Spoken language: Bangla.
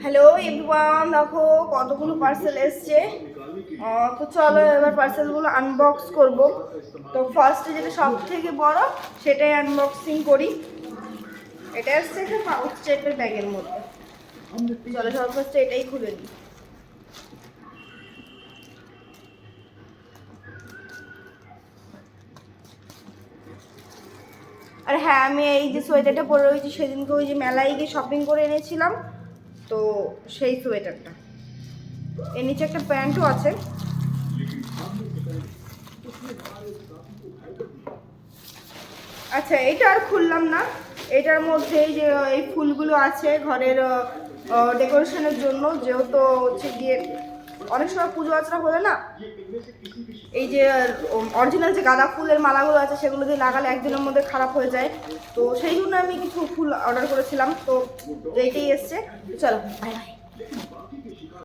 হ্যালো এভরিওয়ান, দেখো কতগুলো পার্সেল এসছে। তো চলো এবার পার্সেলগুলো আনবক্স করব। তো ফার্স্টে যেটা সব থেকে বড় সেটাই আনবক্সিং করি। এটা এসছে একটা পাউচ টাইপের ব্যাগের মধ্যে। চলো সব ফার্স্টে এটাই খুলে দিই। আর হ্যাঁ, আমি এই যে সোয়েটারটা পরে রয়েছি সেদিনকে ওই যে মেলায় গিয়ে শপিং করে এনেছিলাম, তো সেই সোয়েটারটা। এর নিচে একটা প্যান্টও আছে। আচ্ছা, এটা আর খুললাম না। এটার মধ্যে এই যে এই ফুলগুলো আছে ঘরের ডেকোরেশনের জন্য, যেহেতু হচ্ছে গিয়ে অনেক সময় পুজো আর্চনা হলে না, এই যে অরিজিনাল যে গাঁদা ফুলের মালাগুলো আছে সেগুলো দিয়ে লাগালে একদিনের মধ্যে খারাপ হয়ে যায়। তো সেই জন্য আমি কিছু ফুল অর্ডার করেছিলাম, তো এইটাই এসছে। চলো বাই বাই।